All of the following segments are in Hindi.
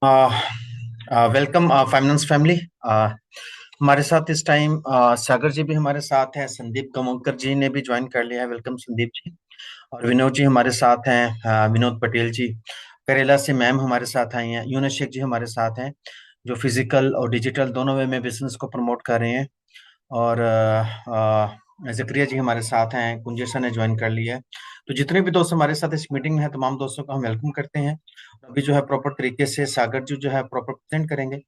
Welcome finance family. हमारे साथ इस टाइम सागर जी भी हमारे साथ हैं। संदीप कमोकर जी ने भी ज्वाइन कर लिया है। वेलकम संदीप जी। और विनोद जी हमारे साथ हैं। विनोद पटेल जी करेला से मैम हमारे साथ आई हैं। यूनस शेख जी हमारे साथ हैं, जो फिजिकल और डिजिटल दोनों वे में बिजनेस को प्रमोट कर रहे हैं। और जकरिया जी हमारे साथ हैं। कुंजेशा ने ज्वाइन कर लिया है। तो जितने भी दोस्त हमारे साथ इस मीटिंग में हैं, तमाम दोस्तों को हम वेलकम करते हैं। अभी जो है प्रॉपर तरीके से सागर जी जो है प्रॉपर प्रेजेंट करेंगे।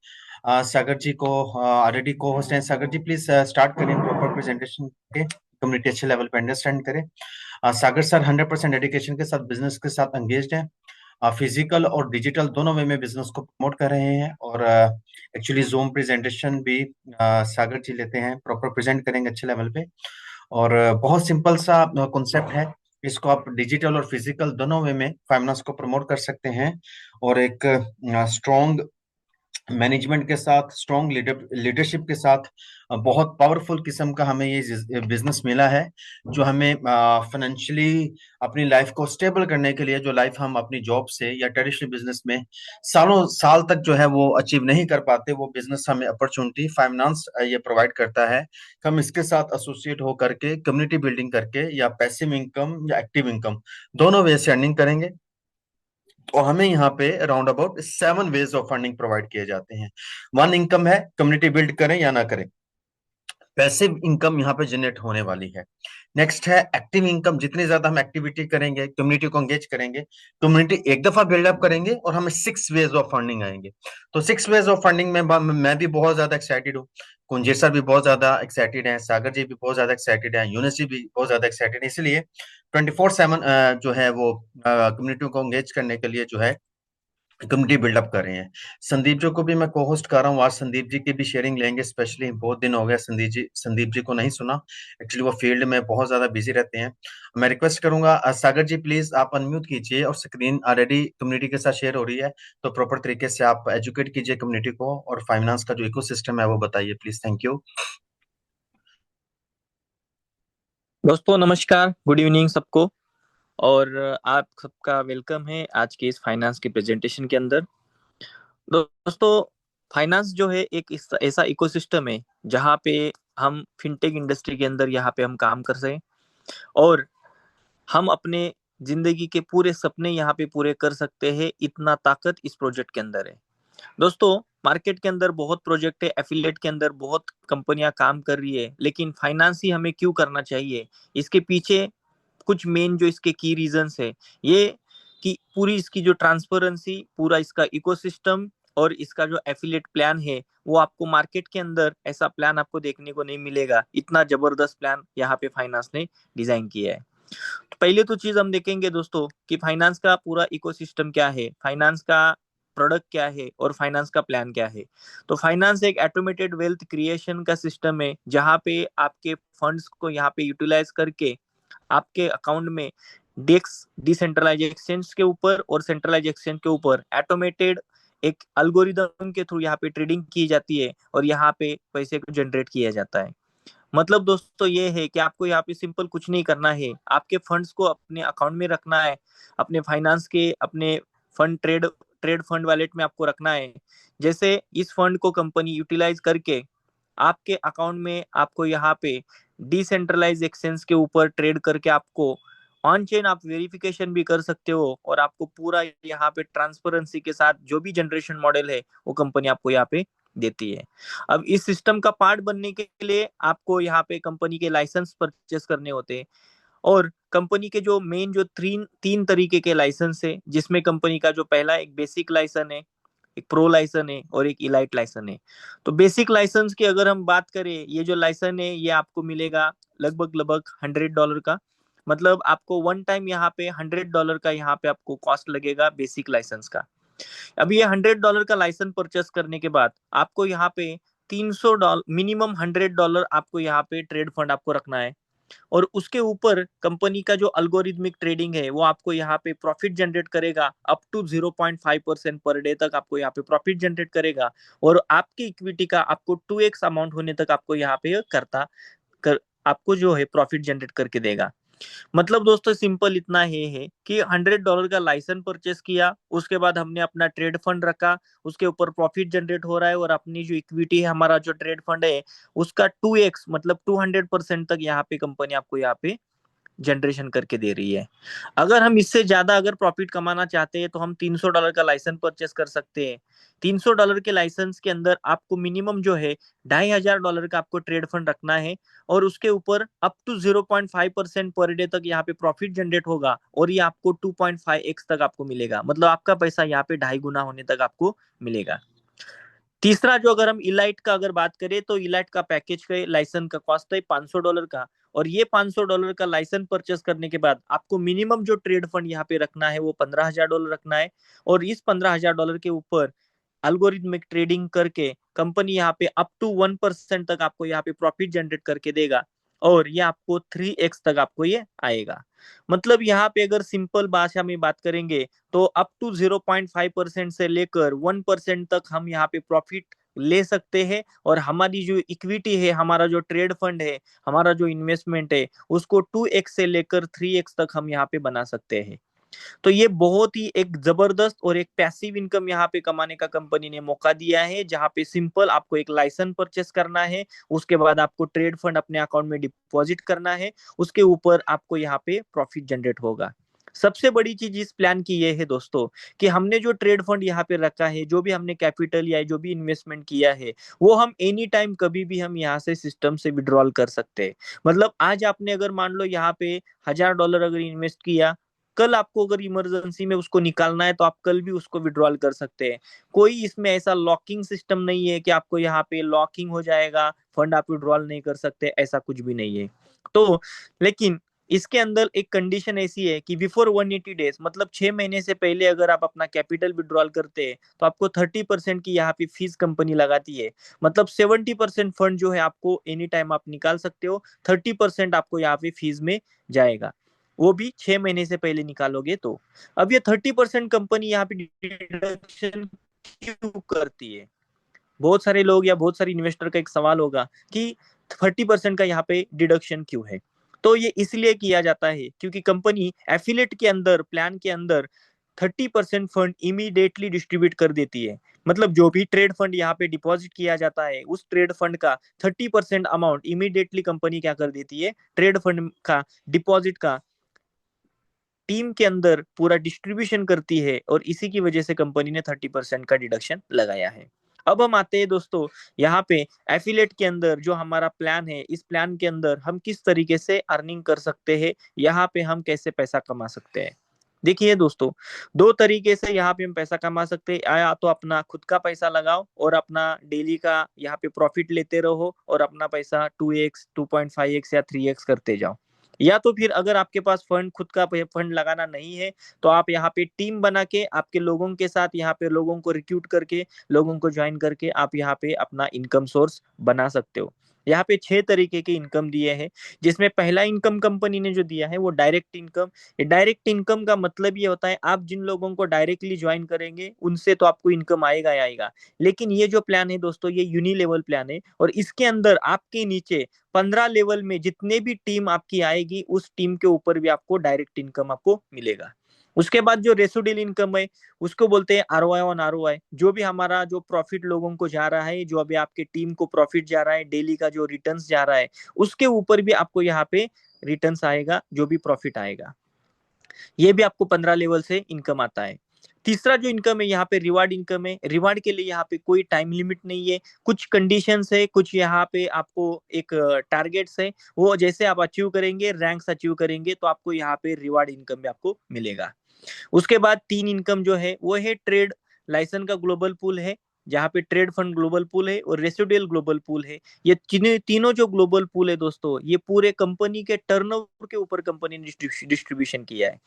सागर जी को ऑलरेडी को होस्ट हैं। सागर जी प्लीज स्टार्ट करें प्रॉपर प्रेजेंटेशन के, कम्युनिटी अच्छे लेवल पे अंडरस्टैंड करें। सागर सर 100% डेडिकेशन के साथ बिजनेस के साथ एंगेज्ड हैं। फिजिकल और डिजिटल दोनों वे में बिजनेस को प्रमोट कर रहे हैं। और एक्चुअली जूम प्रेजेंटेशन भी सागर जी लेते हैं, प्रॉपर प्रेजेंट करेंगे अच्छे लेवल पे। और बहुत सिंपल सा कॉन्सेप्ट है। इसको आप डिजिटल और फिजिकल दोनों वे में फाइनेंस को प्रमोट कर सकते हैं। और एक स्ट्रॉन्ग मैनेजमेंट के साथ, स्ट्रॉन्ग लीडरशिप के साथ बहुत पावरफुल किस्म का हमें ये बिजनेस मिला है, जो हमें फाइनेंशियली अपनी लाइफ को स्टेबल करने के लिए, जो लाइफ हम अपनी जॉब से या ट्रेडिशनल बिजनेस में सालों साल तक जो है वो अचीव नहीं कर पाते, वो बिजनेस हमें अपॉर्चुनिटी फाइनेंस ये प्रोवाइड करता है। हम इसके साथ एसोसिएट हो करके कम्युनिटी बिल्डिंग करके या पैसिव इनकम या एक्टिव इनकम दोनों वे से अर्निंग करेंगे। और हमें यहाँ पे around about 7 ways of funding provide किए जाते हैं। वन इनकम है, कम्युनिटी बिल्ड करें या ना करें, पैसिव इनकम यहाँ पे जनरेट होने वाली है। नेक्स्ट है एक्टिव इनकम। जितनी ज्यादा हम एक्टिविटी करेंगे, कम्युनिटी को एंगेज करेंगे, कम्युनिटी एक दफा बिल्डअप करेंगे और हमें 6 वेज ऑफ फंडिंग आएंगे। तो 6 वेज ऑफ फंडिंग में मैं भी बहुत ज्यादा एक्साइटेड हूँ। कुंजेर सर भी बहुत ज्यादा एक्साइटेड हैं। सागर जी भी बहुत ज्यादा एक्साइटेड हैं। यूनिस जी भी बहुत ज्यादा एक्साइटेड है। इसलिए 24/7 जो है वो कम्युनिटी को एंगेज करने के लिए जो है कम्युनिटी बिल्डअप कर रहे हैं। संदीप जी को भी मैं को होस्ट कर रहा हूँ। आज संदीप जी की भी शेयरिंग लेंगे। स्पेशली बहुत दिन हो गए संदीप जी को नहीं सुना। एक्चुअली वो फील्ड में बहुत ज्यादा बिजी रहते हैं। मैं रिक्वेस्ट करूंगा सागर जी प्लीज आप अनम्यूट कीजिए, और स्क्रीन ऑलरेडी कम्युनिटी के साथ शेयर हो रही है, तो प्रॉपर तरीके से आप एजुकेट कीजिए कम्युनिटी को, और फाइनेंस का जो इकोसिस्टम है वो बताइए प्लीज। Thank you. दोस्तों नमस्कार, गुड इवनिंग सबको। और आप सबका वेलकम है आज के इस फाइनेंस के प्रेजेंटेशन के अंदर। दोस्तों, फाइनेंस जो है एक ऐसा इकोसिस्टम है जहाँ पे हम फिनटेक इंडस्ट्री के अंदर यहाँ पे हम काम कर सकें और हम अपने जिंदगी के पूरे सपने यहाँ पे पूरे कर सकते हैं। इतना ताकत इस प्रोजेक्ट के अंदर है। दोस्तों, मार्केट के अंदर बहुत प्रोजेक्ट है, एफिलिएट के अंदर बहुत कंपनियां काम कर रही है, लेकिन फाइनेंस ही हमें क्यों करना चाहिए? इसके पीछे कुछ मेन जो इसके की रीजंस है ये कि पूरी इसकी जो ट्रांसपेरेंसी, पूरा इसका इकोसिस्टम और इसका जो एफिलिएट प्लान है, वो आपको मार्केट के अंदर ऐसा प्लान आपको देखने को नहीं मिलेगा। इतना जबरदस्त प्लान यहाँ पे फाइनेंस ने डिजाइन किया है। तो पहले तो चीज हम देखेंगे दोस्तों कि फाइनेंस का पूरा इकोसिस्टम क्या है, फाइनेंस का प्रोडक्ट क्या है और फाइनेंस का प्लान क्या है। तो फाइनेंस एक ऑटोमेटेड वेल्थ क्रिएशन का सिस्टम है जहां पे आपके फंड्स को यहाँ पे यूटिलाइज करके आपके अकाउंट में डेक्स डिसेंट्रलाइज एक्सचेंज के ऊपर और सेंट्रलाइज एक्सचेंज के ऊपर ऑटोमेटेड एक अल्गोरिदम के थ्रू यहाँ पे ट्रेडिंग की जाती है और यहाँ पे पैसे को जनरेट किया जाता है। मतलब दोस्तों ये है कि आपको यहाँ पे सिंपल कुछ नहीं करना है, आपके फंड्स को अपने अकाउंट में रखना है, अपने फाइनेंस के अपने fund trade trade fund wallet में आपको रखना है। जैसे इस फंड को कंपनी यूटिलाइज करके आपके अकाउंट में आपको यहाँ पे डिसेंट्रलाइज एक्सचेंज के ऊपर ट्रेड करके आपको ऑन चेन आप वेरिफिकेशन भी कर सकते हो और आपको पूरा यहाँ पे ट्रांसपेरेंसी के साथ जो भी जनरेशन मॉडल है वो कंपनी आपको यहाँ पे देती है। अब इस सिस्टम का पार्ट बनने के लिए आपको यहाँ पे कंपनी के लाइसेंस परचेस करने होते हैं। और कंपनी के जो मेन जो तीन तीन तरीके के लाइसेंस है, जिसमें कंपनी का जो पहला एक बेसिक लाइसेंस है, एक प्रो लाइसेंस है और एक इलाइट लाइसेंस है। तो बेसिक लाइसेंस की अगर हम बात करें, ये जो लाइसेंस है ये आपको मिलेगा लगभग लगभग $100 का। मतलब आपको वन टाइम यहाँ पे $100 का यहाँ पे आपको कॉस्ट लगेगा बेसिक लाइसेंस का। अब ये $100 का लाइसेंस परचेस करने के बाद आपको यहाँ पे $300 मिनिमम $100 आपको यहाँ पे ट्रेड फंड आपको रखना है। और उसके ऊपर कंपनी का जो अल्गोरिथमिक ट्रेडिंग है वो आपको यहाँ पे प्रॉफिट जनरेट करेगा, अप टू 0.5% पर डे तक आपको यहाँ पे प्रॉफिट जनरेट करेगा। और आपकी इक्विटी का आपको 2x अमाउंट होने तक आपको यहाँ पे करता कर आपको जो है प्रॉफिट जनरेट करके देगा। मतलब दोस्तों सिंपल इतना ही है कि $100 का लाइसेंस परचेस किया, उसके बाद हमने अपना ट्रेड फंड रखा, उसके ऊपर प्रॉफिट जनरेट हो रहा है और अपनी जो इक्विटी है, हमारा जो ट्रेड फंड है, उसका 2x मतलब 200% तक यहाँ पे कंपनी आपको यहाँ पे जनरेशन करके दे रही है। अगर हम इससे ज्यादा अगर प्रॉफिट कमाना चाहते हैं तो हम $300 का लाइसेंस परचेस कर सकते हैं। $300 के लाइसेंस के अंदर आपको मिनिमम जो है $2500 का आपको ट्रेड फंड रखना है और उसके ऊपर अप टू 0.5% पर डे तक यहाँ पे प्रॉफिट जनरेट होगा और ये आपको 2.5x तक आपको मिलेगा। मतलब आपका पैसा यहाँ पे 2.5 गुना होने तक आपको मिलेगा। तीसरा जो अगर हम इलाइट का अगर बात करें तो इलाइट का पैकेज का लाइसेंस का कॉस्ट है $500 का। और ये $500 का लाइसेंस परचेस करने के बाद आपको मिनिमम जो ट्रेड फंड यहाँ पे रखना है वो $15,000 रखना है। और इस $15,000 के ऊपर अल्गोरिथमिक ट्रेडिंग करके कंपनी यहाँ पे अप टू 1% तक आपको यहाँ पे प्रॉफिट जनरेट करके देगा और ये आपको 3x तक आपको ये आएगा। मतलब यहाँ पे अगर सिंपल भाषा में बात करेंगे तो अप टू 0.5% से लेकर 1% तक हम यहाँ पे प्रॉफिट ले सकते हैं और हमारी जो इक्विटी है, हमारा जो ट्रेड फंड है, हमारा जो इन्वेस्टमेंट है, उसको 2x से लेकर 3x तक हम यहाँ पे बना सकते हैं। तो ये बहुत ही एक जबरदस्त और एक पैसिव इनकम यहाँ पे कमाने का कंपनी ने मौका दिया है, जहाँ पे सिंपल आपको एक लाइसेंस परचेस करना है, उसके बाद आपको ट्रेड फंड अपने अकाउंट में डिपॉजिट करना है, उसके ऊपर आपको यहाँ पे प्रॉफिट जनरेट होगा। सबसे बड़ी चीज इस प्लान की ये है दोस्तों कि हमने जो ट्रेड फंड यहाँ पे रखा है, जो भी हमने कैपिटल या जो भी इन्वेस्टमेंट किया है, वो हम एनी टाइम कभी भी हम यहाँ से सिस्टम से विड्रॉल कर सकते हैं। मतलब आज आपने अगर मान लो यहाँ पे $1000 अगर इन्वेस्ट किया, कल आपको अगर इमरजेंसी में उसको निकालना है तो आप कल भी उसको विड्रॉल कर सकते हैं। कोई इसमें ऐसा लॉकिंग सिस्टम नहीं है कि आपको यहाँ पे लॉकिंग हो जाएगा, फंड आप विड्रॉल नहीं कर सकते, ऐसा कुछ भी नहीं है। तो लेकिन इसके अंदर एक कंडीशन ऐसी है कि बिफोर 180 डेज मतलब 6 महीने से पहले अगर आप अपना कैपिटल विड्रॉल करते हैं तो आपको 30% की यहाँ पे फीस कंपनी लगाती है। मतलब 70% फंड जो है आपको एनी टाइम आप निकाल सकते हो, 30% आपको यहाँ पे फीस में जाएगा, वो भी 6 महीने से पहले निकालोगे तो। अब ये 30% कंपनी यहाँ पे डिडक्शन क्यों करती है? बहुत सारे लोग या बहुत सारे इन्वेस्टर का एक सवाल होगा कि 30% का यहाँ पे डिडक्शन क्यों है? तो ये इसलिए किया जाता है क्योंकि कंपनी एफिलेट के अंदर प्लान के अंदर 30% फंड इमीडिएटली डिस्ट्रीब्यूट कर देती है। मतलब जो भी ट्रेड फंड यहाँ पे डिपॉजिट किया जाता है, उस ट्रेड फंड का 30% अमाउंट इमीडिएटली कंपनी क्या कर देती है, ट्रेड फंड का डिपॉजिट का टीम के अंदर पूरा डिस्ट्रीब्यूशन करती है और इसी की वजह से कंपनी ने 30% का डिडक्शन लगाया है। अब हम आते हैं दोस्तों यहाँ पे एफिलेट के अंदर जो हमारा प्लान है, इस प्लान के अंदर हम किस तरीके से अर्निंग कर सकते हैं, यहाँ पे हम कैसे पैसा कमा सकते हैं। देखिए दोस्तों, दो तरीके से यहाँ पे हम पैसा कमा सकते हैं। या तो अपना खुद का पैसा लगाओ और अपना डेली का यहाँ पे प्रॉफिट लेते रहो और अपना पैसा 2x 2.5x या 3x करते जाओ। या तो फिर अगर आपके पास फंड खुद का फंड लगाना नहीं है तो आप यहाँ पे टीम बना के आपके लोगों के साथ यहाँ पे लोगों को रिक्रूट करके लोगों को ज्वाइन करके आप यहाँ पे अपना इनकम सोर्स बना सकते हो। यहाँ पे 6 तरीके के इनकम दिए हैं, जिसमें पहला इनकम कंपनी ने जो दिया है वो डायरेक्ट इनकम। ये डायरेक्ट इनकम का मतलब ये होता है आप जिन लोगों को डायरेक्टली ज्वाइन करेंगे उनसे तो आपको इनकम आएगा ही आएगा। लेकिन ये जो प्लान है दोस्तों, ये यूनिलेवल प्लान है और इसके अंदर आपके नीचे 15 लेवल में जितने भी टीम आपकी आएगी उस टीम के ऊपर भी आपको डायरेक्ट इनकम आपको मिलेगा। उसके बाद जो रेसिडुअल इनकम है उसको बोलते हैं आरओआई ऑन आरओआई। जो भी हमारा जो प्रॉफिट लोगों को जा रहा है, जो अभी आपके टीम को प्रॉफिट जा रहा है, डेली का जो रिटर्न्स जा रहा है, उसके ऊपर भी आपको यहाँ पे रिटर्न्स आएगा, जो भी प्रॉफिट आएगा ये भी आपको 15 लेवल से इनकम आता है। तीसरा जो इनकम है यहाँ पे रिवार्ड इनकम है। रिवार्ड के लिए यहाँ पे कोई टाइम लिमिट नहीं है, कुछ कंडीशंस है, कुछ यहाँ पे आपको एक टारगेट्स है, वो जैसे आप अचीव करेंगे, रैंक्स अचीव करेंगे तो आपको यहाँ पे रिवार्ड इनकम भी आपको मिलेगा। उसके बाद तीन इनकम जो है वो है ट्रेड लाइसेंस का ग्लोबल पूल है, जहाँ पे ट्रेड फंड ग्लोबल पूल है और रेसिडुअल ग्लोबल पूल है। ये तीनों जो ग्लोबल पूल है दोस्तों, ये पूरे कंपनी के टर्नओवर के ऊपर कंपनी ने डिस्ट्रीब्यूशन किया है।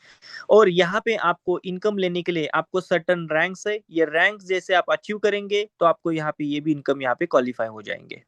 और यहाँ पे आपको इनकम लेने के लिए आपको सर्टन रैंक्स है, ये रैंक्स जैसे आप अचीव करेंगे तो आपको यहाँ पे ये भी इनकम यहाँ पे क्वालिफाई हो जाएंगे।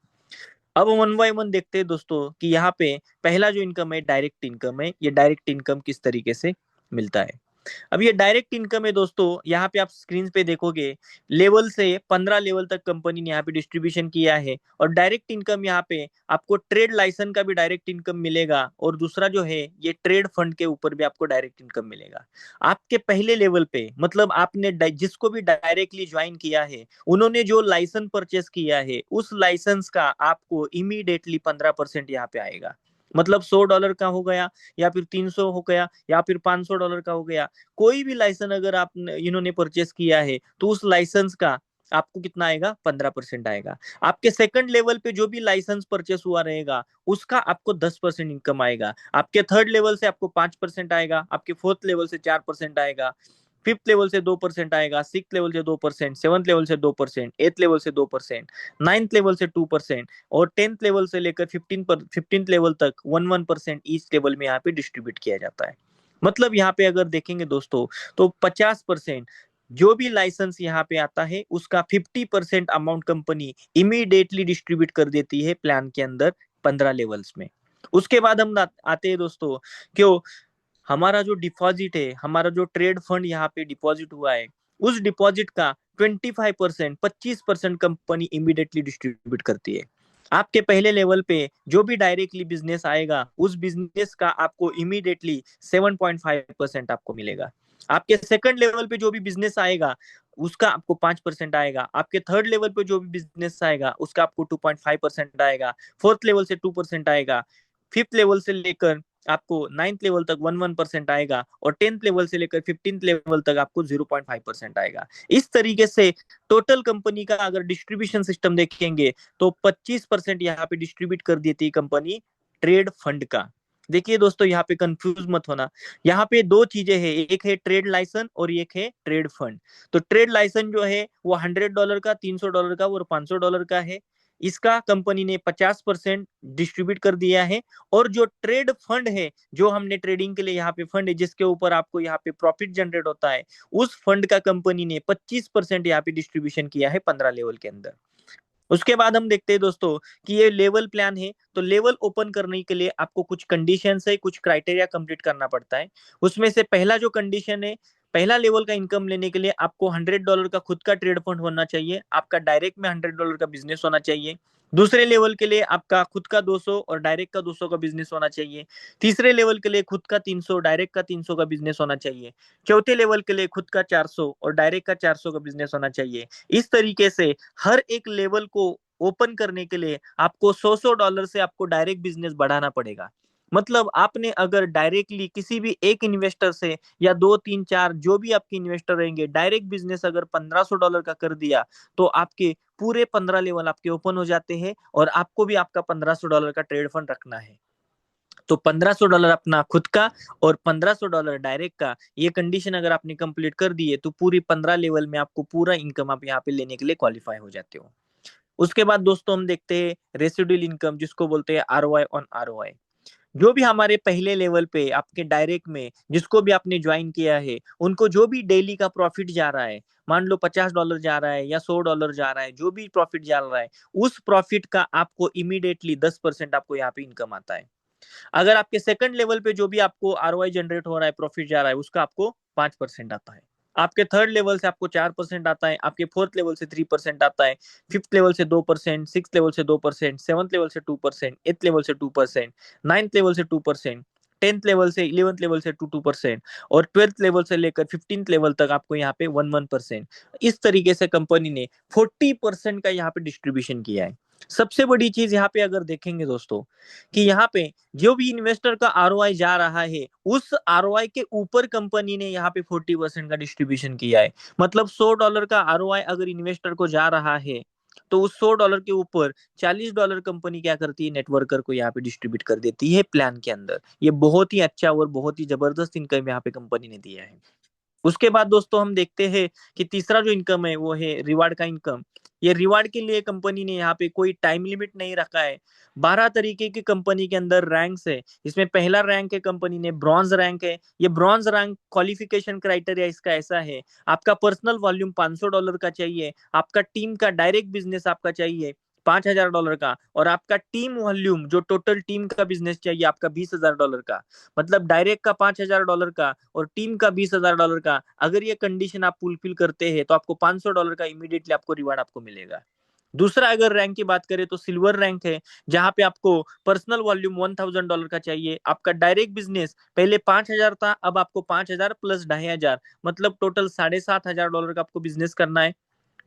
अब वन बाय वन देखते हैं दोस्तों कि यहाँ पे पहला जो इनकम है डायरेक्ट इनकम है। ये डायरेक्ट इनकम किस तरीके से मिलता है। अब ये डायरेक्ट इनकम है दोस्तों, यहाँ पे आप स्क्रीन पे देखोगे लेवल से 15 लेवल तक कंपनी ने यहाँ पे डिस्ट्रीब्यूशन किया है। और डायरेक्ट इनकम यहाँ पे आपको ट्रेड लाइसेंस का भी डायरेक्ट इनकम मिलेगा, और दूसरा जो है ये ट्रेड फंड के ऊपर भी आपको डायरेक्ट इनकम मिलेगा। आपके पहले लेवल पे, मतलब आपने जिसको भी डायरेक्टली ज्वाइन किया है, उन्होंने जो लाइसेंस परचेस किया है उस लाइसेंस का आपको इमीडिएटली 15% यहाँ पे आएगा। मतलब $100 का हो गया, या फिर 300 हो गया, या फिर $500 का हो गया, कोई भी लाइसेंस अगर आप इन्होंने परचेस किया है तो उस लाइसेंस का आपको कितना आएगा, 15% आएगा। आपके सेकंड लेवल पे जो भी लाइसेंस परचेस हुआ रहेगा उसका आपको 10% इनकम आएगा। आपके थर्ड लेवल से आपको 5% आएगा, आपके फोर्थ लेवल से 4% आएगा, फिफ्थ लेवल से 2% आएगा, सिक्स लेवल से 2%, सेवंथ लेवल से 2%, एथ लेवल से 2%, नाइन्थ लेवल से 2%, और टेंथ लेवल से लेकर 15th लेवल तक 1% ईच लेवल में यहाँ पे डिस्ट्रीब्यूट किया जाता है। मतलब यहाँ पे अगर देखेंगे दोस्तों तो 50% जो भी लाइसेंस यहाँ पे आता है उसका 50% अमाउंट कंपनी इमीडिएटली डिस्ट्रीब्यूट कर देती है प्लान के अंदर 15 लेवल्स में। उसके बाद हम आते हैं दोस्तों, क्यों हमारा जो डिपॉजिट है, हमारा जो ट्रेड फंड यहाँ पे डिपॉजिट हुआ है, उस डिपॉजिट का 25%, 25% कंपनी इमीडिएटली डिस्ट्रीब्यूट करती है। आपके पहले लेवल पे जो भी डायरेक्टली बिजनेस आएगा उस बिजनेस का आपको इमीडिएटली 7.5% आपको मिलेगा। आपके सेकंड लेवल पे जो भी बिजनेस आएगा उसका आपको 5% आएगा। आपके थर्ड लेवल पे जो भी बिजनेस आएगा उसका आपको 2.5% आएगा। फोर्थ लेवल से 2% आएगा। फिफ्थ लेवल से लेकर आपको नाइन्थ लेवल तक 1% आएगा, और टेंथ लेवल से लेकर 15th लेवल तक आपको 0.5% आएगा। इस तरीके से टोटल कंपनी का अगर डिस्ट्रीब्यूशन सिस्टम देखेंगे तो 25% यहाँ पे डिस्ट्रीब्यूट कर देती है कंपनी ट्रेड फंड का। देखिए दोस्तों, यहाँ पे कंफ्यूज मत होना, यहाँ पे दो चीजें हैं, एक है ट्रेड लाइसेंस और एक है ट्रेड फंड। तो ट्रेड लाइसेंस जो है वो $100 का, $300 का और $500 का है। इसका कंपनी ने 50% डिस्ट्रीब्यूट कर दिया है। और जो ट्रेड फंड है, जो हमने ट्रेडिंग के लिए यहाँ पे फंड है जिसके ऊपर आपको यहाँ पे प्रॉफिट जनरेट होता है, उस फंड का कंपनी ने 25% यहाँ पे डिस्ट्रीब्यूशन किया है 15 लेवल के अंदर। उसके बाद हम देखते हैं दोस्तों कि ये लेवल प्लान है, तो लेवल ओपन करने के लिए आपको कुछ कंडीशंस है, कुछ क्राइटेरिया कंप्लीट करना पड़ता है। उसमें से पहला जो कंडीशन है, पहला लेवल का इनकम लेने के लिए आपको $100 का खुद का ट्रेड फंड होना चाहिए, आपका डायरेक्ट में $100 का बिजनेस होना चाहिए। दूसरे लेवल के लिए आपका खुद का 200 और डायरेक्ट का 200 का बिजनेस होना चाहिए। तीसरे लेवल के लिए खुद का 300, डायरेक्ट का 300 का बिजनेस होना चाहिए। चौथे लेवल के लिए खुद का 400 और डायरेक्ट का 400 का बिजनेस होना चाहिए। इस तरीके से हर एक लेवल को ओपन करने के लिए आपको $100 से आपको डायरेक्ट बिजनेस बढ़ाना पड़ेगा। मतलब आपने अगर डायरेक्टली किसी भी एक इन्वेस्टर से, या दो तीन चार जो भी आपके इन्वेस्टर रहेंगे, डायरेक्ट बिजनेस अगर $1500 का कर दिया तो आपके पूरे 15 लेवल आपके ओपन हो जाते हैं, और आपको भी आपका $1500 का ट्रेड फंड रखना है। तो $1500 अपना खुद का और $1500 डायरेक्ट का, ये कंडीशन अगर आपने कंप्लीट कर दी है तो पूरी 15 लेवल में आपको पूरा इनकम आप यहाँ पे लेने के लिए क्वालिफाई हो जाते हो। उसके बाद दोस्तों हम देखते हैं रेसिडुअल इनकम, जिसको बोलते हैं आरओआई ऑन आरओआई। जो भी हमारे पहले लेवल पे आपके डायरेक्ट में जिसको भी आपने ज्वाइन किया है, उनको जो भी डेली का प्रॉफिट जा रहा है, मान लो $50 जा रहा है या $100 जा रहा है, जो भी प्रॉफिट जा रहा है, उस प्रॉफिट का आपको इमीडिएटली 10% आपको यहाँ पे इनकम आता है। अगर आपके सेकंड लेवल पे जो भी आपको आरओआई जनरेट हो रहा है, प्रॉफिट जा रहा है, उसका आपको 5% आता है। आपके थर्ड लेवल से आपको 4% आता है, आपके फोर्थ लेवल से 3% आता है, फिफ्थ लेवल से 2%, सिक्स लेवल से 2%, सेवंथ लेवल से 2%, एथ लेवल से 2%, नाइन्थ लेवल से 2%, टेंथ लेवल से, 11th लेवल से 2% और 12th लेवल से लेकर 15th लेवल तक आपको यहाँ पे 1%। इस तरीके से कंपनी ने 40% का यहाँ पे डिस्ट्रीब्यूशन किया है। सबसे बड़ी चीज यहाँ पे अगर देखेंगे दोस्तों, कि यहाँ पे जो भी इन्वेस्टर का आरओआई जा रहा है, उस आरओआई के ऊपर कंपनी ने यहाँ पे 40% का डिस्ट्रीब्यूशन किया है। मतलब $100 का आरओआई अगर इन्वेस्टर को जा रहा है, तो उस $100 के ऊपर $40 कंपनी क्या करती है, नेटवर्कर को यहाँ पे डिस्ट्रीब्यूट कर देती है प्लान के अंदर। ये बहुत ही अच्छा और बहुत ही जबरदस्त इनकम यहाँ पे कंपनी ने दिया है। उसके बाद दोस्तों हम देखते हैं कि तीसरा जो इनकम है वो है रिवार्ड का इनकम। ये रिवार्ड के लिए कंपनी ने यहाँ पे कोई टाइम लिमिट नहीं रखा है। 12 तरीके की कंपनी के अंदर रैंक्स है। इसमें पहला रैंक है कंपनी ने ब्रॉन्ज रैंक है। ये ब्रॉन्ज रैंक क्वालिफिकेशन क्राइटेरिया इसका ऐसा है, आपका पर्सनल वॉल्यूम $500 का चाहिए, आपका टीम का डायरेक्ट बिजनेस आपका चाहिए, $5,000 का, और आपका टीम वॉल्यूम जो टोटल टीम का बिजनेस चाहिए आपका $20,000 का, मतलब डायरेक्ट का $5,000 का और टीम का $20,000 का, अगर ये कंडीशन आप फुलफिल करते हैं तो आपको $500 का इमीडिएटली आपको रिवार्ड आपको मिलेगा। दूसरा अगर रैंक की बात करें तो सिल्वर रैंक है, जहां पे आपको पर्सनल वॉल्यूम $1,000 का चाहिए, आपका डायरेक्ट बिजनेस पहले 5,000 था, अब आपको 5,000 प्लस 2,500, मतलब टोटल $7,500 का आपको बिजनेस करना है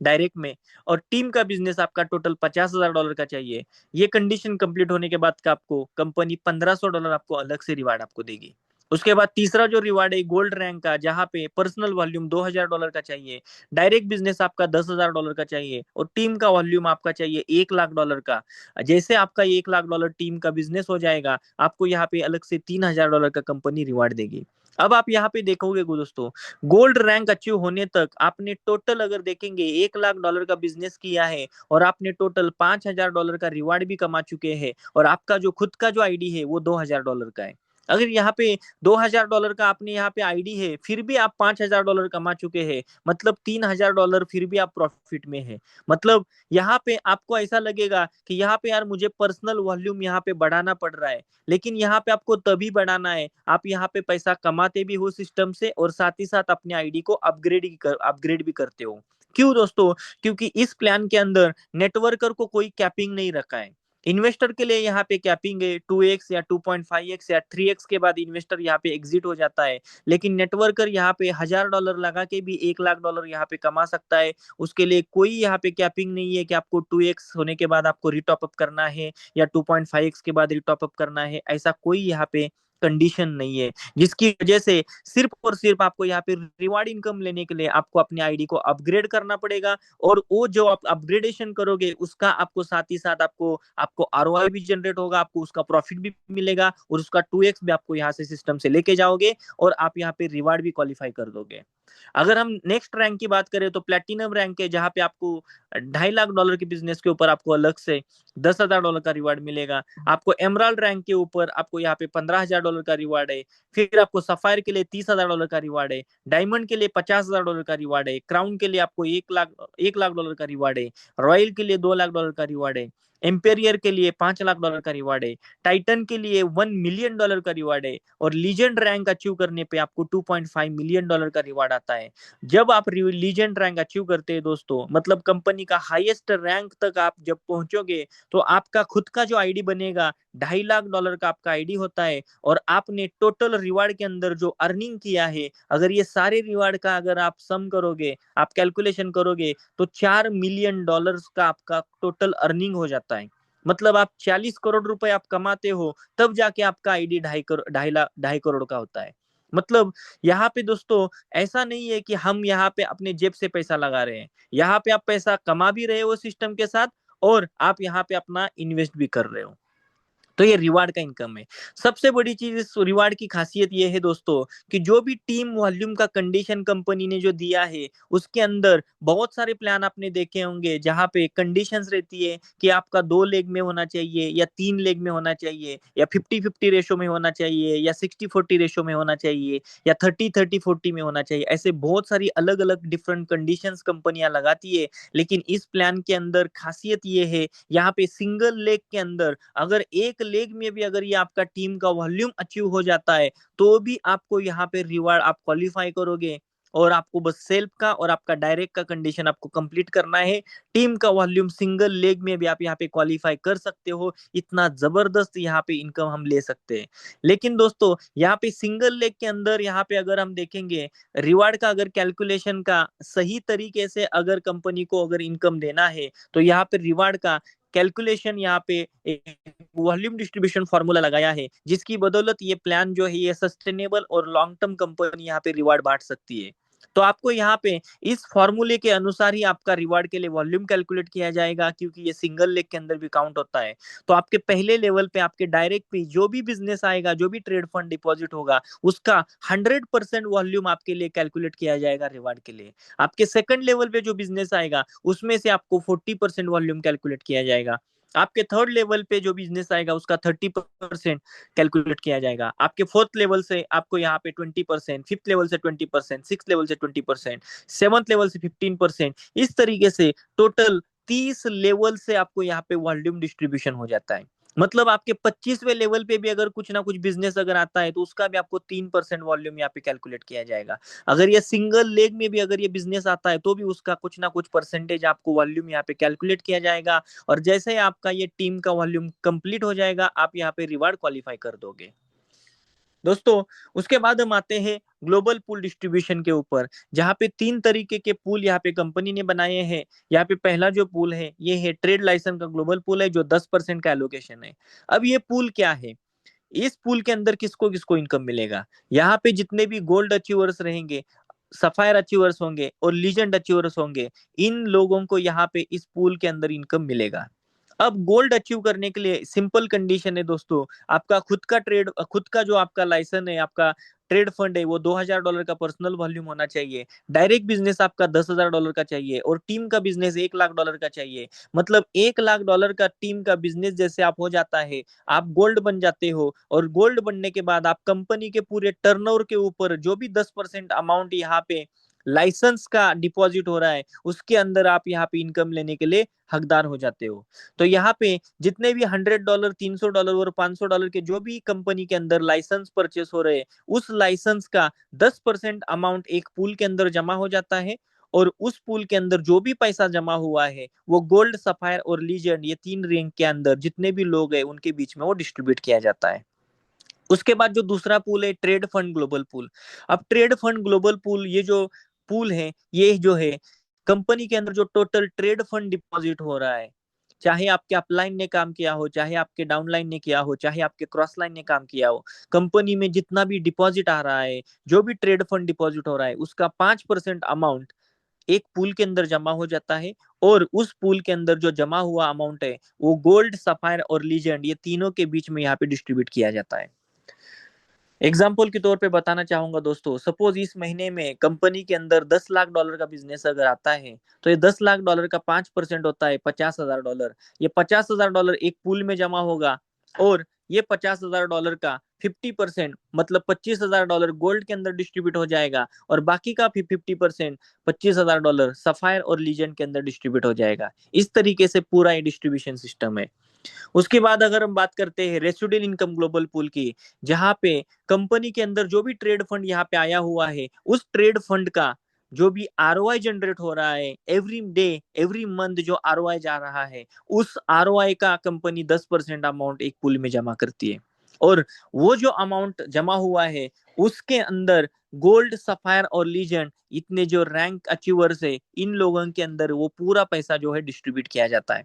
डायरेक्ट में, और टीम का बिजनेस आपका टोटल $50,000 का चाहिए। ये कंडीशन कंप्लीट होने के बाद का आपको कंपनी $1,500 आपको अलग से रिवार्ड आपको देगी। उसके बाद तीसरा जो रिवार्ड है गोल्ड रैंक का, जहां पे पर्सनल वॉल्यूम $2,000 का चाहिए, डायरेक्ट बिजनेस आपका $10,000 का चाहिए, और टीम का वॉल्यूम आपका चाहिए $1,00,000 का। जैसे आपका $1,00,000 टीम का बिजनेस हो जाएगा, आपको यहाँ पे अलग से $3,000 का कंपनी रिवार्ड देगी। अब आप यहाँ पे देखोगे दोस्तों, गोल्ड रैंक अचीव होने तक आपने टोटल अगर देखेंगे $1,00,000 का बिजनेस किया है, और आपने टोटल $5,000 का रिवार्ड भी कमा चुके हैं, और आपका जो खुद का जो आईडी है वो $2,000 का है। अगर यहाँ पे $2,000 का आपने यहाँ पे आईडी है, फिर भी आप $5,000 कमा चुके हैं, मतलब $3,000 फिर भी आप प्रॉफिट में है। मतलब यहाँ पे आपको ऐसा लगेगा कि यहाँ पे यार मुझे पर्सनल वॉल्यूम यहाँ पे बढ़ाना पड़ रहा है, लेकिन यहाँ पे आपको तभी बढ़ाना है आप यहाँ पे पैसा कमाते भी हो सिस्टम से, और साथ ही साथ अपने आईडी को अपग्रेड भी करते हो। क्यों दोस्तों? क्योंकि इस प्लान के अंदर नेटवर्कर को कोई कैपिंग नहीं रखा है। इन्वेस्टर के लिए यहाँ पे कैपिंग है 2x या 2.5x या 3x के बाद इन्वेस्टर यहाँ पे एग्जिट हो जाता है, लेकिन नेटवर्कर यहाँ पे $1,000 लगा के भी $1,00,000 यहाँ पे कमा सकता है। उसके लिए कोई यहाँ पे कैपिंग नहीं है कि आपको 2x होने के बाद आपको रिटॉप अप करना है या 2.5x के बाद रिटॉप अप करना है, ऐसा कोई यहाँ पे कंडीशन नहीं है, जिसकी वजह से सिर्फ और सिर्फ आपको यहाँ पे रिवार्ड इनकम लेने के लिए आपको अपनी आईडी को अपग्रेड करना पड़ेगा, और वो जो आप अपग्रेडेशन करोगे उसका आपको साथ ही साथ आपको आपको आरओआई भी जनरेट होगा, आपको उसका प्रॉफिट भी मिलेगा, और उसका 2x भी आपको यहाँ से सिस्टम से लेके जाओगे, और आप यहाँ पे रिवार्ड भी क्वालिफाई कर दोगे। अगर हम नेक्स्ट रैंक की बात करें तो प्लेटिनम रैंक है, जहां पे आपको $2.5 लाख के बिजनेस के ऊपर आपको अलग से $10,000 का रिवार्ड मिलेगा। आपको एमराल्ड रैंक के ऊपर आपको यहाँ पे $15,000 का रिवार्ड है। फिर आपको सफायर के लिए $30,000 का रिवार्ड है। डायमंड के लिए $50,000 का रिवार्ड है। क्राउन के लिए आपको $1 लाख का रिवार्ड है। रॉयल के लिए $2 लाख का रिवार्ड है। एम्पेरियर के लिए $5 लाख का रिवार्ड है। टाइटन के लिए $1 मिलियन का रिवार्ड है, और लीजेंड रैंक अचीव करने पे आपको $2.5 मिलियन का रिवार्ड आता है। जब आप लीजेंड रैंक अचीव करते हैं दोस्तों, मतलब कंपनी का हाईएस्ट रैंक तक आप जब पहुंचोगे, तो आपका खुद का जो आईडी बनेगा $2.5 लाख का आपका आईडी होता है, और आपने टोटल रिवार्ड के अंदर जो अर्निंग किया है, अगर ये सारे रिवार्ड का अगर आप सम करोगे, आप कैलकुलेशन करोगे, तो $4 मिलियन का आपका टोटल अर्निंग हो जाता है। मतलब आप 40 करोड़ रुपए आप कमाते हो, तब जाके आपका आईडी 2.5 करोड़ का होता है। मतलब यहाँ पे दोस्तों ऐसा नहीं है कि हम यहाँ पे अपने जेब से पैसा लगा रहे हैं, यहाँ पे आप पैसा कमा भी रहे हो सिस्टम के साथ, और आप यहाँ पे अपना इन्वेस्ट भी कर रहे हो। तो ये रिवार्ड का इनकम है। सबसे बड़ी चीज इस रिवार्ड की खासियत ये है दोस्तों, कि जो भी टीम वॉल्यूम का कंडीशन कंपनी ने जो दिया है, उसके अंदर बहुत सारे प्लान आपने देखे होंगे जहां पे कंडीशंस रहती है कि आपका 2 लेग में होना चाहिए, या 3 लेग में होना चाहिए, या 50-50 रेशो में होना चाहिए, या 60-40 रेशो में होना चाहिए, या 30-30-40 में होना चाहिए। ऐसे बहुत सारी अलग अलग डिफरेंट कंडीशंस कंपनियां लगाती है, लेकिन इस प्लान के अंदर खासियत ये है, यहाँ पे सिंगल लेग के अंदर अगर एक लेग में भी अगर ये आपका टीम का वॉल्यूम अचीव हो जाता है, तो भी आपको यहाँ पे रिवार्ड आप क्वालिफाई करोगे, और आपको बस सेल्फ का और आपका डायरेक्ट का कंडीशन आपको कंप्लीट करना है। टीम का वॉल्यूम सिंगल लेग में भी आप यहाँ पे क्वालिफाई कर सकते हो। इतना जबरदस्त यहाँ पे इनकम हम ले सकते हैं। लेकिन दोस्तों यहाँ पे सिंगल लेग के अंदर यहाँ पे अगर हम देखेंगे, रिवार्ड का अगर कैलकुलेशन का सही तरीके से अगर कंपनी को अगर इनकम देना है, तो यहाँ पे रिवार्ड का कैलकुलेशन यहाँ पे एक वॉल्यूम डिस्ट्रीब्यूशन फॉर्मूला लगाया है, जिसकी बदौलत ये प्लान जो है ये सस्टेनेबल और लॉन्ग टर्म कंपनी यहाँ पे रिवार्ड बांट सकती है। तो आपको यहाँ पे इस फॉर्मूले के अनुसार ही आपका रिवार्ड के लिए वॉल्यूम कैलकुलेट किया जाएगा, क्योंकि ये सिंगल लेग के अंदर भी काउंट होता है। तो आपके पहले लेवल पे आपके डायरेक्ट पे जो भी बिजनेस आएगा, जो भी ट्रेड फंड डिपॉजिट होगा, उसका 100% वॉल्यूम आपके लिए कैलकुलेट किया जाएगा रिवार्ड के लिए। आपके सेकंड लेवल पे जो बिजनेस आएगा, उसमें से आपको 40% वॉल्यूम कैलकुलेट किया जाएगा। आपके थर्ड लेवल पे जो बिजनेस आएगा, उसका 30% कैलकुलेट किया जाएगा। आपके फोर्थ लेवल से आपको यहाँ पे 20%, फिफ्थ लेवल से 20%, सिक्स लेवल से 20%, सेवंथ लेवल से 15%, इस तरीके से टोटल 30 लेवल से आपको यहाँ पे वॉल्यूम डिस्ट्रीब्यूशन हो जाता है। मतलब आपके 25वें लेवल पे भी अगर कुछ ना कुछ बिजनेस अगर आता है तो उसका भी आपको 3% वॉल्यूम यहाँ पे कैलकुलेट किया जाएगा। अगर ये सिंगल लेग में भी अगर ये बिजनेस आता है तो भी उसका कुछ ना कुछ परसेंटेज आपको वॉल्यूम यहाँ पे कैलकुलेट किया जाएगा। और जैसे ही आपका ये टीम का वॉल्यूम कंप्लीट हो जाएगा आप यहाँ पे रिवार्ड क्वालिफाई कर दोगे दोस्तों। उसके बाद हम आते हैं ग्लोबल पूल डिस्ट्रीब्यूशन के ऊपर, जहाँ पे 3 तरीके के पूल यहाँ पे कंपनी ने बनाए हैं। यहाँ पे पहला जो पूल है ये है ट्रेड लाइसेंस का ग्लोबल पूल है, जो 10% का एलोकेशन है। अब ये पूल क्या है, इस पूल के अंदर किसको किसको इनकम मिलेगा? यहाँ पे जितने भी गोल्ड अचीवर्स रहेंगे, सफायर अचीवर्स होंगे और लीजेंड अचीवर्स होंगे, इन लोगों को यहाँ पे इस पूल के अंदर इनकम मिलेगा। अब गोल्ड अचीव करने के लिए सिंपल कंडीशन है दोस्तों, आपका खुद का जो आपका लाइसेंस है, आपका ट्रेड फंड है, वो $2000 का पर्सनल वॉल्यूम होना चाहिए। डायरेक्ट बिजनेस आपका $10,000 का चाहिए और टीम का बिजनेस $1,00,000 का चाहिए। मतलब $1,00,000 का टीम का बिजनेस जैसे आप हो जाता है, आप गोल्ड बन जाते हो। और गोल्ड बनने के बाद आप कंपनी के पूरे टर्नओवर के ऊपर जो भी 10% अमाउंट यहाँ पे लाइसेंस का डिपॉजिट हो रहा है, उसके अंदर आप यहाँ पे इनकम लेने के लिए हकदार हो जाते हो। तो यहाँ पे जितने भी $100, $300 और $500 के जो भी कंपनी के अंदर लाइसेंस परचेस हो रहे हैं, उस लाइसेंस का 10% अमाउंट एक पूल के अंदर जमा हो जाता है। और उस पूल के अंदर जो भी पैसा जमा हुआ है वो गोल्ड, सफायर और लीजेंड, ये 3 रैंक के अंदर जितने भी लोग हैं उनके बीच में वो डिस्ट्रीब्यूट किया जाता है। उसके बाद जो दूसरा पूल है ट्रेड फंड ग्लोबल पूल। अब ट्रेड फंड ग्लोबल पूल, ये जो पूल है, ये जो है कंपनी के अंदर जो टोटल ट्रेड फंड डिपॉजिट हो रहा है, चाहे आपके अपलाइन ने काम किया हो, चाहे आपके डाउनलाइन ने किया हो, चाहे आपके क्रॉस लाइन ने काम किया हो, कंपनी में जितना भी डिपॉजिट आ रहा है, जो भी ट्रेड फंड डिपॉजिट हो रहा है, उसका 5% अमाउंट एक पूल के अंदर जमा हो जाता है। और उस पूल के अंदर जो जमा हुआ अमाउंट है वो गोल्ड, सफायर और लीजेंड, ये तीनों के बीच में यहाँ पे डिस्ट्रीब्यूट किया जाता है। एग्जाम्पल के तौर पे बताना चाहूंगा दोस्तों, सपोज इस महीने में कंपनी के अंदर $10,00,000 का बिजनेस अगर आता है, तो ये $10,00,000 का 5% होता है $50,000। ये $50,000 एक पूल में जमा होगा। और ये $50,000 का 50% मतलब $25,000 गोल्ड के अंदर डिस्ट्रीब्यूट हो जाएगा। और बाकी का 50% $25,000 सफायर और लीजेंड के अंदर डिस्ट्रीब्यूट हो जाएगा। इस तरीके से पूरा ये डिस्ट्रीब्यूशन सिस्टम है। उसके बाद अगर हम बात करते हैं रेसिडुअल इनकम ग्लोबल पूल की, जहां पे कंपनी के अंदर जो भी ट्रेड फंड यहाँ पे आया हुआ है, उस ट्रेड फंड का जो भी आरओआई जनरेट हो रहा है, एवरी डे एवरी मंथ जो आरओआई जा रहा है, उस आरओआई का कंपनी 10% अमाउंट एक पूल में जमा करती है। और वो जो अमाउंट जमा हुआ है उसके अंदर गोल्ड, सफायर और लीजेंड, इतने जो रैंक अचीवर्स है, इन लोगों के अंदर वो पूरा पैसा जो है डिस्ट्रीब्यूट किया जाता है।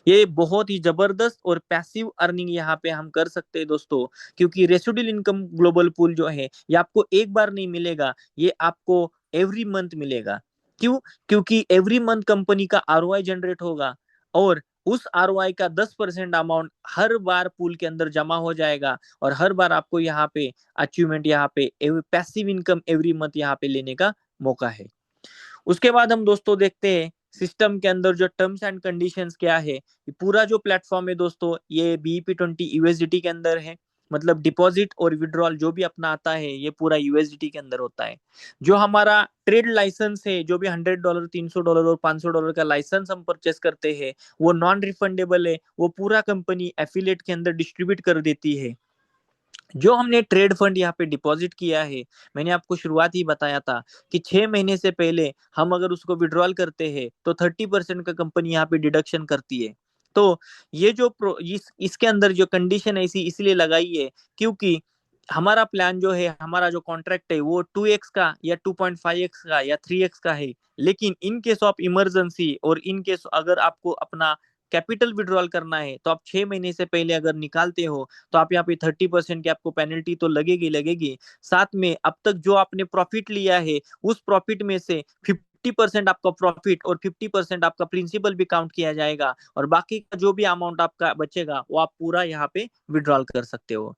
ये बहुत ही जबरदस्त और पैसिव अर्निंग यहाँ पे हम कर सकते हैं दोस्तों। क्योंकि रेसिडुअल इनकम ग्लोबल पूल जो है ये आपको एक बार नहीं मिलेगा, ये आपको एवरी मंथ मिलेगा। क्यों? क्योंकि एवरी मंथ कंपनी का आरओआई जनरेट होगा। और उस आरओआई का 10% अमाउंट हर बार पूल के अंदर जमा हो जाएगा। और हर बार आपको यहाँ पे अचीवमेंट, यहाँ पे पैसिव इनकम एवरी मंथ यहाँ पे लेने का मौका है। उसके बाद हम दोस्तों देखते हैं सिस्टम के अंदर जो टर्म्स एंड कंडीशंस क्या है। पूरा जो प्लेटफॉर्म है दोस्तों ये BEP20 यूएसडीटी के अंदर है। मतलब डिपॉजिट और विड्रॉल जो भी अपना आता है ये पूरा यूएसडीटी के अंदर होता है। जो हमारा ट्रेड लाइसेंस है, जो भी $100, $300 और $500 का लाइसेंस हम परचेस करते हैं, वो नॉन रिफंडेबल है, वो पूरा कंपनी एफिलेट के अंदर डिस्ट्रीब्यूट कर देती है। जो हमने ट्रेड फंड यहाँ पे डिपॉजिट किया है, मैंने आपको शुरुआत ही बताया था कि 6 महीने से पहले हम अगर उसको विड्रॉल करते हैं तो 30% का कंपनी यहाँ पे डिडक्शन करती है। तो ये जो इसके अंदर जो कंडीशन ऐसी इसलिए लगाई है क्योंकि हमारा प्लान जो है, हमारा जो कॉन्ट्रैक्ट है वो 2x का या 2.5x का या 3x का है। लेकिन इन केस ऑफ इमरजेंसी और इन केस अगर आपको अपना कैपिटल विड्रॉल करना है तो आप 6 महीने से पहले अगर निकालते हो तो आप यहाँ पे 30% की आपको पेनल्टी तो लगेगी लगेगी। साथ में अब तक जो आपने प्रॉफिट लिया है उस प्रॉफिट में से 50% आपका प्रॉफिट और 50% आपका प्रिंसिपल भी काउंट किया जाएगा। और बाकी का जो भी अमाउंट आपका बचेगा वो आप पूरा यहाँ पे विड्रॉल कर सकते हो।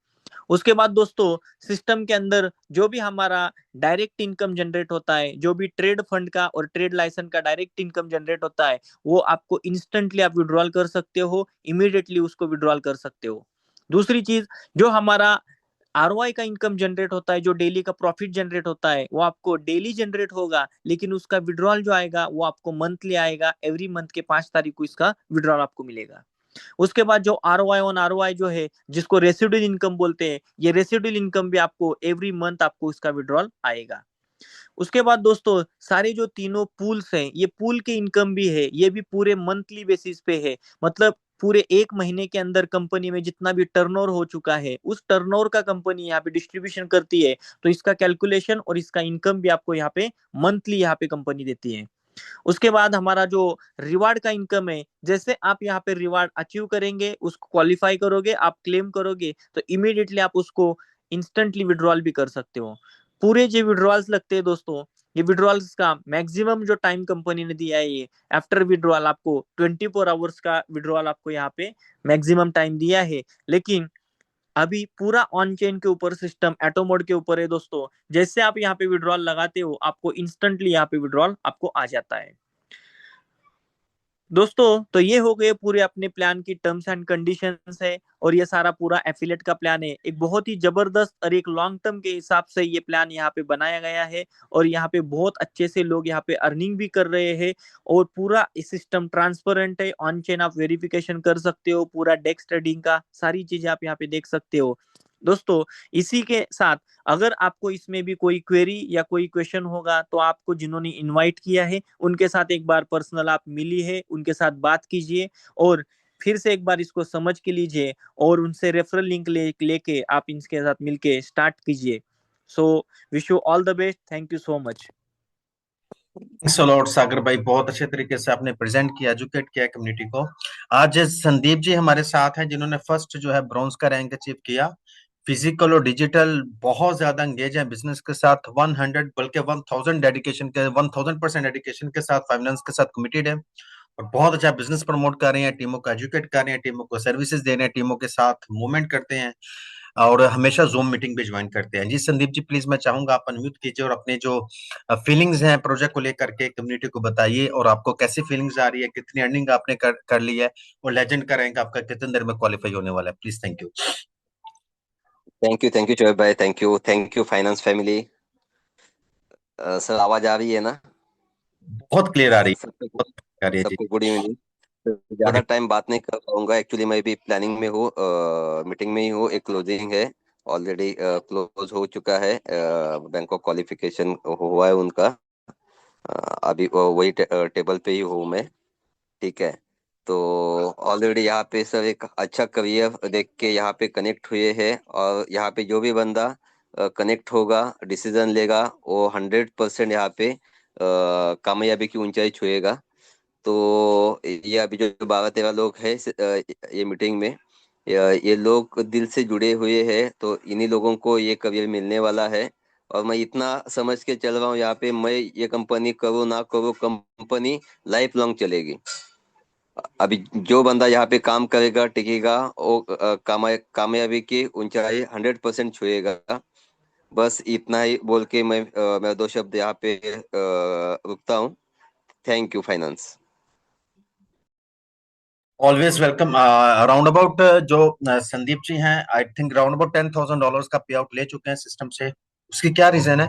उसके बाद दोस्तों सिस्टम के अंदर जो भी हमारा डायरेक्ट इनकम जनरेट होता है, जो भी ट्रेड फंड का और ट्रेड लाइसेंस का डायरेक्ट इनकम जनरेट होता है, वो आपको इंस्टेंटली आप विड्रॉल कर सकते हो, इमीडिएटली उसको विड्रॉल कर सकते हो। दूसरी चीज, जो हमारा आरओआई का इनकम जनरेट होता है, जो डेली का प्रॉफिट जनरेट होता है वो आपको डेली जनरेट होगा, लेकिन उसका विड्रॉल जो आएगा वो आपको मंथली आएगा। एवरी मंथ के 5 तारीख को इसका विड्रॉल आपको मिलेगा। उसके बाद जो आरओआई ऑन आरओआई जो है, जिसको रेसिडुअल इनकम बोलते हैं, ये रेसिडुअल इनकम भी आपको एवरी मंथ आपको इसका विड्रॉल आएगा। उसके बाद दोस्तों सारे जो तीनों पूल्स हैं, ये पूल के इनकम भी है, ये भी पूरे मंथली बेसिस पे है। मतलब पूरे 1 महीने के अंदर कंपनी में जितना भी टर्नओवर हो चुका है, उस टर्नओवर का कंपनी यहाँ पे डिस्ट्रीब्यूशन करती है, तो इसका कैलकुलेशन और इसका इनकम भी आपको यहाँ पे मंथली यहाँ पे कंपनी देती है। उसके बाद हमारा जो रिवार्ड का इनकम है, जैसे आप यहाँ पे रिवार्ड अचीव करेंगे, उसको क्वालिफाई करोगे, आप क्लेम करोगे, तो इमीडिएटली आप उसको इंस्टेंटली विड्रॉल भी कर सकते हो। पूरे जो विड्रॉल्स लगते हैं दोस्तों, ये विड्रॉल्स का मैक्सिमम जो टाइम कंपनी ने दिया है, ये आफ्टर विड्रॉल आपको 24 आवर्स का विड्रॉल आपको यहाँ पे मैक्सिमम टाइम दिया है। लेकिन अभी पूरा ऑन चेन के ऊपर सिस्टम एटो मोड के ऊपर है दोस्तों। जैसे आप यहाँ पे विड्रॉल लगाते हो, आपको इंस्टेंटली यहाँ पे विड्रॉल आपको आ जाता है दोस्तों। तो ये हो गए पूरे अपने प्लान की टर्म्स एंड कंडीशंस है, और ये सारा पूरा एफिलेट का प्लान है। एक बहुत ही जबरदस्त और एक लॉन्ग टर्म के हिसाब से ये प्लान यहाँ पे बनाया गया है, और यहाँ पे बहुत अच्छे से लोग यहाँ पे अर्निंग भी कर रहे हैं। और पूरा सिस्टम ट्रांसपेरेंट है, ऑन चेन आप वेरिफिकेशन कर सकते हो, पूरा डेस्क ट्रेडिंग का सारी चीजें आप यहाँ पे देख सकते हो दोस्तों। इसी के साथ अगर आपको इसमें भी कोई क्वेरी या कोई क्वेश्चन होगा, तो आपको जिन्होंने इनवाइट किया है उनके साथ एक बार पर्सनल आप मिली है, उनके साथ बात कीजिए, और फिर से एक बार इसको समझ के लीजिए, और उनसे रेफरल लिंक लेके आप इनके साथ मिलके स्टार्ट कीजिए। So wish you all the best. Thank you so much. Thanks a lot Sagar भाई, बहुत अच्छे तरीके से आपने प्रेजेंट किया, एजुकेट किया कम्युनिटी को। आज संदीप जी हमारे साथ हैं, जिन्होंने फर्स्ट जो है ब्रॉन्ज का रैंक अचीव किया। फिजिकल और डिजिटल बहुत ज्यादा एंगेज है बिजनेस के साथ, 100 बल्कि 1000 डेडिकेशन के 1000% डेडिकेशन के साथ फाइनेंस के साथ कमिटेड है, और बहुत अच्छा बिजनेस प्रमोट कर रहे हैं, टीमों को एजुकेट कर रहे हैं, टीमों को सर्विसेज दे रहे हैं, टीमों के साथ मूवमेंट करते हैं, और हमेशा जूम मीटिंग भी ज्वाइन करते हैं। जी संदीप जी, प्लीज मैं चाहूंगा आप अनम्यूट कीजिए और अपने जो फीलिंग्स हैं प्रोजेक्ट को लेकर के कम्युनिटी को बताइए, और आपको कैसी फीलिंग्स आ रही है, कितनी अर्निंग आपने कर ली है, और लेजेंड का रैंक आपका कितने देर में क्वालिफाई होने वाला है। Please, thank you. Thank you चोर भाई, thank you finance family. Sir आवाज आ रही है ना? बहुत क्लियर आ रही है, सबको बहुत clear आ रही है जी। सबको गुड इवनिंग। गुड। ज्यादा टाइम बात नहीं कर पाऊंगा, एक्चुअली मैं भी प्लानिंग में हूँ, मीटिंग में ही हूँ। एक क्लोजिंग है, ऑलरेडी क्लोज हो चुका है, बैंक ऑफ क्वालिफिकेशन हुआ है उनका। अभी वही टेबल पे ही हूँ मैं। ठीक है। तो ऑलरेडी यहाँ पे सर एक अच्छा करियर देख के यहाँ पे कनेक्ट हुए हैं, और यहाँ पे जो भी बंदा कनेक्ट होगा, डिसीजन लेगा, वो 100% यहाँ पे कामयाबी की ऊंचाई छुएगा। तो ये अभी जो 12-13 लोग हैं ये मीटिंग में, ये लोग दिल से जुड़े हुए हैं, तो इन्हीं लोगों को ये करियर मिलने वाला है। और मैं इतना समझ के चल रहा हूँ यहाँ पे, मैं ये कंपनी करूँ ना करूँ, कंपनी लाइफ लॉन्ग चलेगी। अभी जो बंदा यहाँ पे काम करेगा, टिकेगा, वो कामयाबी की ऊंचाई 100% छुएगा। बस इतना ही बोल के मैं 2 शब्द यहाँ पे रुकता हूँ। Thank you finance. Always welcome. Round about जो संदीप जी हैं, आई थिंक राउंड अबाउट $10,000 का पे आउट ले चुके हैं सिस्टम से। उसकी क्या रीजन है?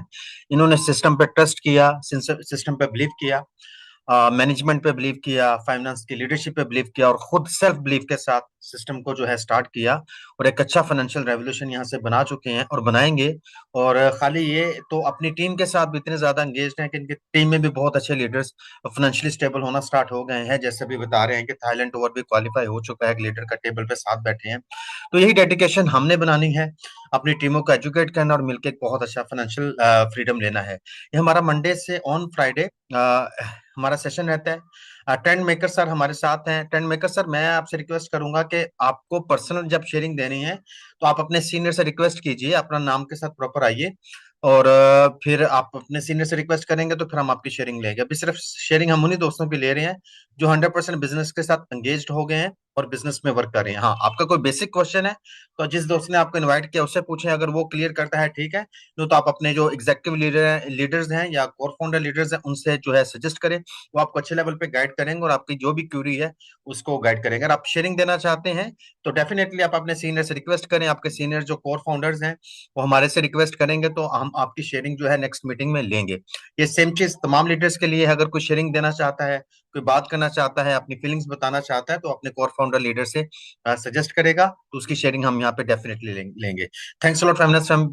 इन्होंने सिस्टम पे ट्रस्ट किया, सिस्टम पे बिलीव किया, मैनेजमेंट पे बिलीव किया, फाइनेंस की लीडरशिप पे बिलीव किया, और खुद सेल्फ बिलीव के साथ सिस्टम को जो है स्टार्ट किया, और एक अच्छा फाइनेंशियल रेवोल्यूशन यहाँ से बना चुके हैं और बनाएंगे। और खाली ये तो अपनी टीम के साथ भी इतने ज्यादा एंगेज्ड हैं कि इनकी टीम में भी बहुत अच्छे लीडर्स फाइनेंशियली स्टेबल होना स्टार्ट हो गए हैं। जैसे भी बता रहे हैं कि थाईलैंड ओवर भी क्वालिफाई हो चुका है, एक लीडर का टेबल पे साथ बैठे हैं। तो यही डेडिकेशन हमने बनानी है, अपनी टीमों को एजुकेट करना और मिलकर एक बहुत अच्छा फाइनेंशियल फ्रीडम लेना है। ये हमारा मंडे से ऑन फ्राइडे हमारा सेशन रहता है। ट्रेंड मेकर सर हमारे साथ हैं। ट्रेंड मेकर सर, मैं आपसे रिक्वेस्ट करूंगा कि आपको पर्सनल जब शेयरिंग देनी है, तो आप अपने सीनियर से रिक्वेस्ट कीजिए, अपना नाम के साथ प्रॉपर आइए, और फिर आप अपने सीनियर से रिक्वेस्ट करेंगे तो फिर हम आपकी शेयरिंग लेंगे। अभी सिर्फ शेयरिंग हम उन्हीं दोस्तों की ले रहे हैं जो 100% बिजनेस के साथ एंगेज्ड हो गए हैं और बिजनेस में वर्क कर रहे हैं। हाँ, आपका कोई बेसिक क्वेश्चन है तो जिस दोस्त ने आपको इनवाइट किया उससे पूछें, अगर वो क्लियर करता है ठीक है, तो आप अपने जो एग्जीक्यूटिव लीडर्स हैं या कोर फाउंडर लीडर्स हैं उनसे जो है सजेस्ट करें, वो आपको अच्छे लेवल पे गाइड करेंगे और आपकी जो भी क्यूरी है उसको गाइड करेंगे। अगर आप शेयरिंग देना चाहते हैं तो डेफिनेटली आप अपने सीनियर से रिक्वेस्ट करें। वाले आपके सीनियर जो कोर फाउंडर्स हैं वो हमारे से रिक्वेस्ट करेंगे तो हम आपकी शेयरिंग जो है नेक्स्ट मीटिंग में लेंगे। ये सेम चीज तमाम लीडर्स के लिए है, अगर कोई शेयरिंग देना चाहता है, कोई बात करना चाहता है, अपनी फीलिंग्स बताना चाहता है, तो अपने कोर फाउंडर लीडर से सजेस्ट करेगा, तो उसकी शेयरिंग हम यहाँ पे डेफिनेटली लेंगे। Thanks a lot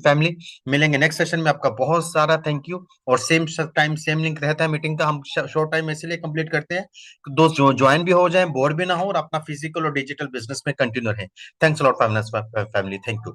family. मिलेंगे नेक्स्ट सेशन में, आपका बहुत सारा थैंक यू। और सेम टाइम सेम लिंक रहता है मीटिंग का, हम शॉर्ट टाइम में इसलिए कंप्लीट करते हैं कि दोस्त जो ज्वाइन भी हो जाए, बोर भी ना हो, और अपना फिजिकल और डिजिटल बिजनेस में कंटिन्यू रहे। Thanks a lot family, thank you.